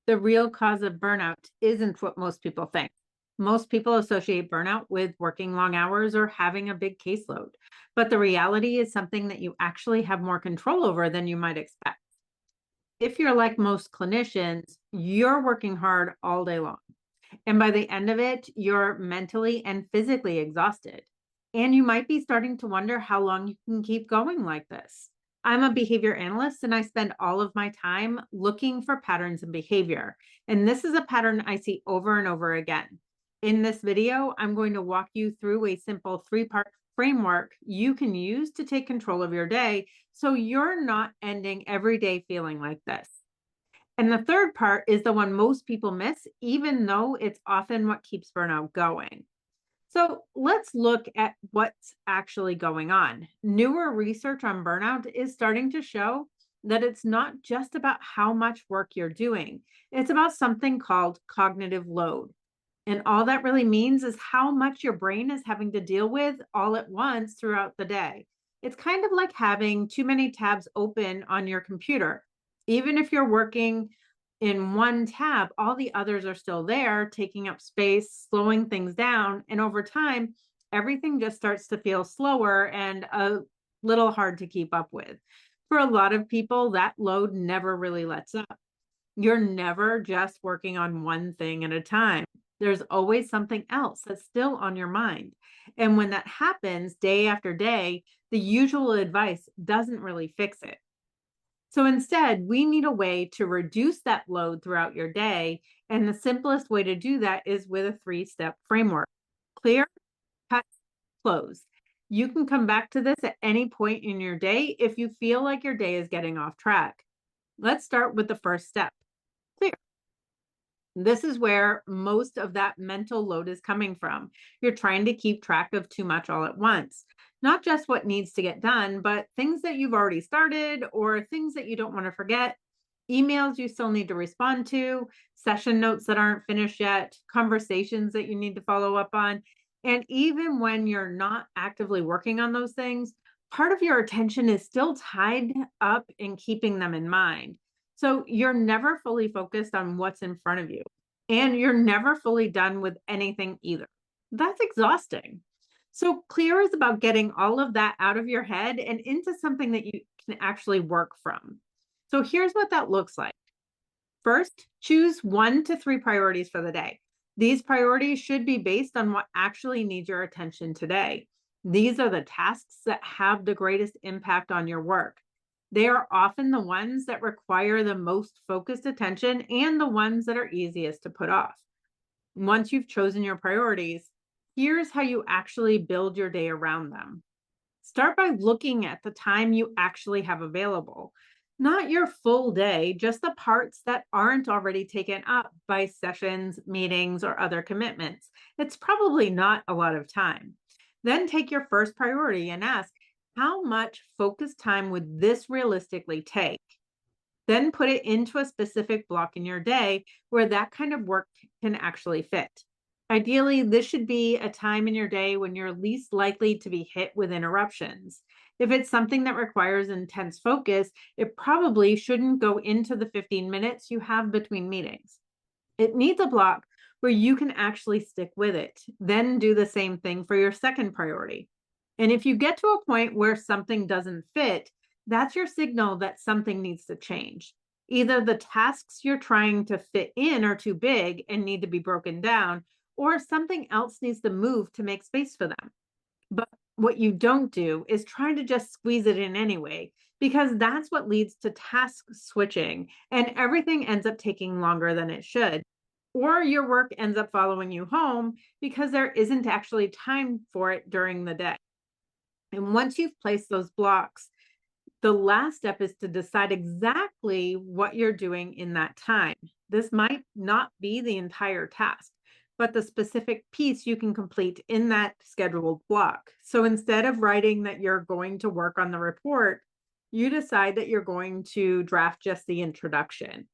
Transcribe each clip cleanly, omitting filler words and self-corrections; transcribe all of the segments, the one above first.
The real cause of burnout isn't what most people think. Most people associate burnout with working long hours or having a big caseload. But the reality is something that you actually have more control over than you might expect. If you're like most clinicians, you're working hard all day long. And by the end of it, you're mentally and physically exhausted. And you might be starting to wonder how long you can keep going like this. I'm a behavior analyst and I spend all of my time looking for patterns in behavior. And this is a pattern I see over and over again. In this video, I'm going to walk you through a simple three-part framework you can use to take control of your day so you're not ending every day feeling like this. And the third part is the one most people miss, even though it's often what keeps burnout going. So let's look at what's actually going on. Newer research on burnout is starting to show that it's not just about how much work you're doing, it's about something called cognitive load. And all that really means is how much your brain is having to deal with all at once throughout the day. It's kind of like having too many tabs open on your computer. Even if you're working in one tab, all the others are still there, taking up space, slowing things down. And over time, everything just starts to feel slower and a little hard to keep up with. For a lot of people, that load never really lets up. You're never just working on one thing at a time. There's always something else that's still on your mind. And when that happens day after day, the usual advice doesn't really fix it. So instead, we need a way to reduce that load throughout your day. And the simplest way to do that is with a three-step framework: clear, cut, close. You can come back to this at any point in your day if you feel like your day is getting off track. Let's start with the first step: clear. This is where most of that mental load is coming from. You're trying to keep track of too much all at once, not just what needs to get done, but things that you've already started or things that you don't want to forget, emails you still need to respond to, session notes that aren't finished yet, conversations that you need to follow up on. And even when you're not actively working on those things, part of your attention is still tied up in keeping them in mind. So you're never fully focused on what's in front of you, and you're never fully done with anything either. That's exhausting. So clear is about getting all of that out of your head and into something that you can actually work from. So here's what that looks like. First, choose 1 to 3 priorities for the day. These priorities should be based on what actually needs your attention today. These are the tasks that have the greatest impact on your work. They are often the ones that require the most focused attention and the ones that are easiest to put off. Once you've chosen your priorities, here's how you actually build your day around them. Start by looking at the time you actually have available. Not your full day, just the parts that aren't already taken up by sessions, meetings, or other commitments. It's probably not a lot of time. Then take your first priority and ask, how much focused time would this realistically take? Then put it into a specific block in your day where that kind of work can actually fit. Ideally, this should be a time in your day when you're least likely to be hit with interruptions. If it's something that requires intense focus, it probably shouldn't go into the 15 minutes you have between meetings. It needs a block where you can actually stick with it. Then do the same thing for your second priority. And if you get to a point where something doesn't fit, that's your signal that something needs to change. Either the tasks you're trying to fit in are too big and need to be broken down, or something else needs to move to make space for them. But what you don't do is try to just squeeze it in anyway, because that's what leads to task switching and everything ends up taking longer than it should. Or your work ends up following you home because there isn't actually time for it during the day. And once you've placed those blocks, the last step is to decide exactly what you're doing in that time. This might not be the entire task, but the specific piece you can complete in that scheduled block. So instead of writing that you're going to work on the report, you decide that you're going to draft just the introduction,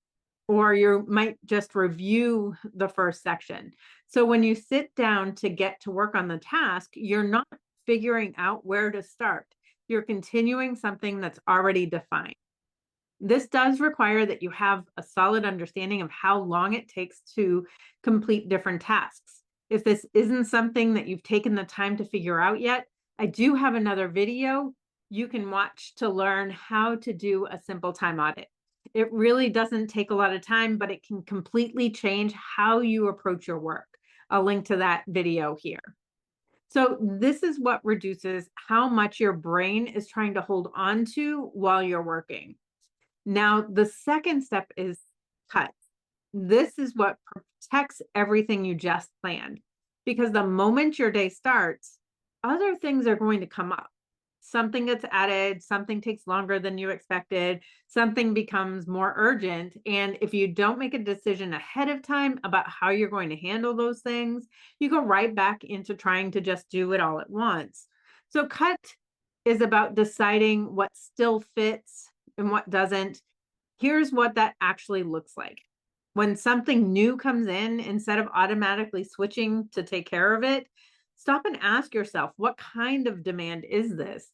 or you might just review the first section. So when you sit down to get to work on the task, you're not figuring out where to start. You're continuing something that's already defined. This does require that you have a solid understanding of how long it takes to complete different tasks. If this isn't something that you've taken the time to figure out yet, I do have another video you can watch to learn how to do a simple time audit. It really doesn't take a lot of time, but it can completely change how you approach your work. I'll link to that video here. So this is what reduces how much your brain is trying to hold on to while you're working. Now, the second step is cut. This is what protects everything you just planned, because the moment your day starts, other things are going to come up. Something gets added, something takes longer than you expected, something becomes more urgent. And if you don't make a decision ahead of time about how you're going to handle those things, you go right back into trying to just do it all at once. So, cut is about deciding what still fits and what doesn't. Here's what that actually looks like. When something new comes in, instead of automatically switching to take care of it, stop and ask yourself, what kind of demand is this?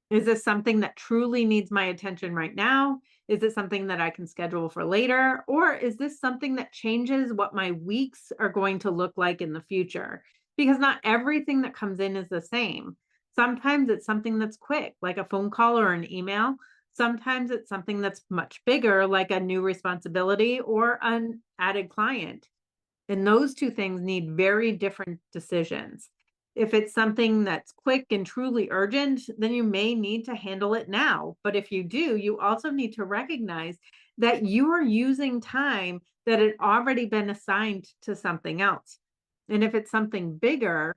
Is this something that truly needs my attention right now? Is it something that I can schedule for later? Or is this something that changes what my weeks are going to look like in the future? Because not everything that comes in is the same. Sometimes it's something that's quick, like a phone call or an email. Sometimes it's something that's much bigger, like a new responsibility or an added client. And those two things need very different decisions. If it's something that's quick and truly urgent, then you may need to handle it now. But if you do, you also need to recognize that you are using time that had already been assigned to something else. And if it's something bigger,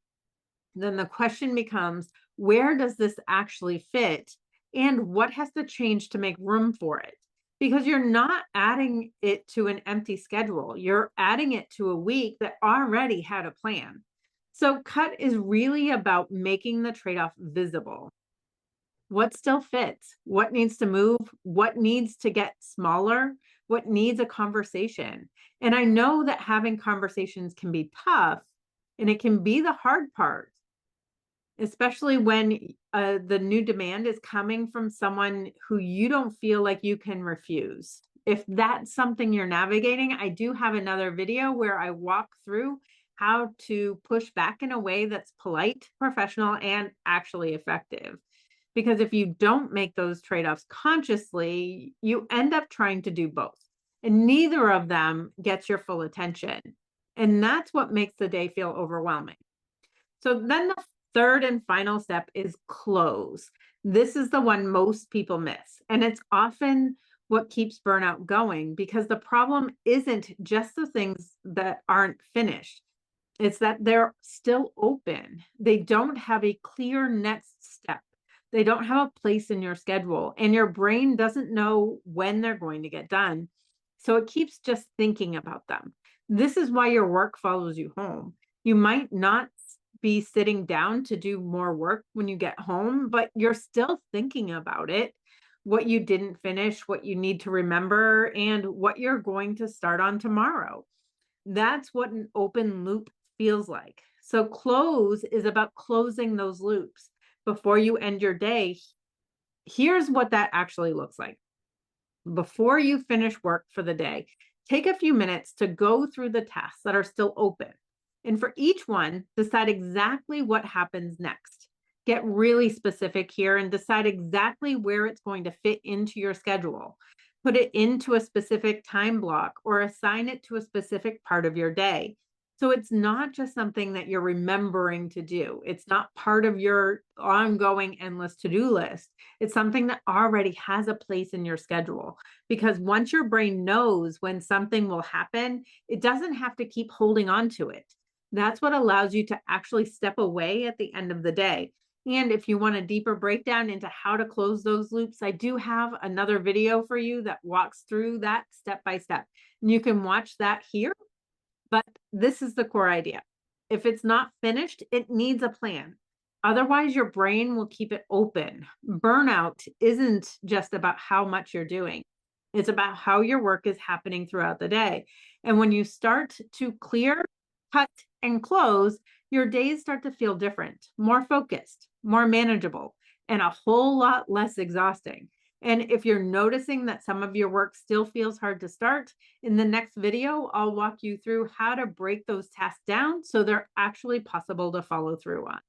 then the question becomes, where does this actually fit? And what has to change to make room for it? Because you're not adding it to an empty schedule. You're adding it to a week that already had a plan. So, cut is really about making the trade off visible. What still fits? What needs to move? What needs to get smaller? What needs a conversation? And I know that having conversations can be tough and it can be the hard part, especially when the new demand is coming from someone who you don't feel like you can refuse. If that's something you're navigating, I do have another video where I walk through how to push back in a way that's polite, professional, and actually effective. Because if you don't make those trade offs consciously, you end up trying to do both, and neither of them gets your full attention. And that's what makes the day feel overwhelming. So then the third and final step is close. This is the one most people miss. And it's often what keeps burnout going, because the problem isn't just the things that aren't finished. It's that they're still open. They don't have a clear next step. They don't have a place in your schedule, and your brain doesn't know when they're going to get done. So it keeps just thinking about them. This is why your work follows you home. You might not be sitting down to do more work when you get home, but you're still thinking about it, what you didn't finish, what you need to remember, and what you're going to start on tomorrow. That's what an open loop feels like. So, close is about closing those loops before you end your day. Here's what that actually looks like. Before you finish work for the day, take a few minutes to go through the tasks that are still open. And for each one, decide exactly what happens next. Get really specific here and decide exactly where it's going to fit into your schedule. Put it into a specific time block or assign it to a specific part of your day. So it's not just something that you're remembering to do. It's not part of your ongoing endless to-do list. It's something that already has a place in your schedule, because once your brain knows when something will happen, it doesn't have to keep holding on to it. That's what allows you to actually step away at the end of the day. And if you want a deeper breakdown into how to close those loops, I do have another video for you that walks through that step by step. And you can watch that here. But this is the core idea. If it's not finished, it needs a plan. Otherwise, your brain will keep it open. Burnout isn't just about how much you're doing. It's about how your work is happening throughout the day. And when you start to clear, cut, and close, your days start to feel different, more focused, more manageable, and a whole lot less exhausting. And if you're noticing that some of your work still feels hard to start, in the next video, I'll walk you through how to break those tasks down so they're actually possible to follow through on.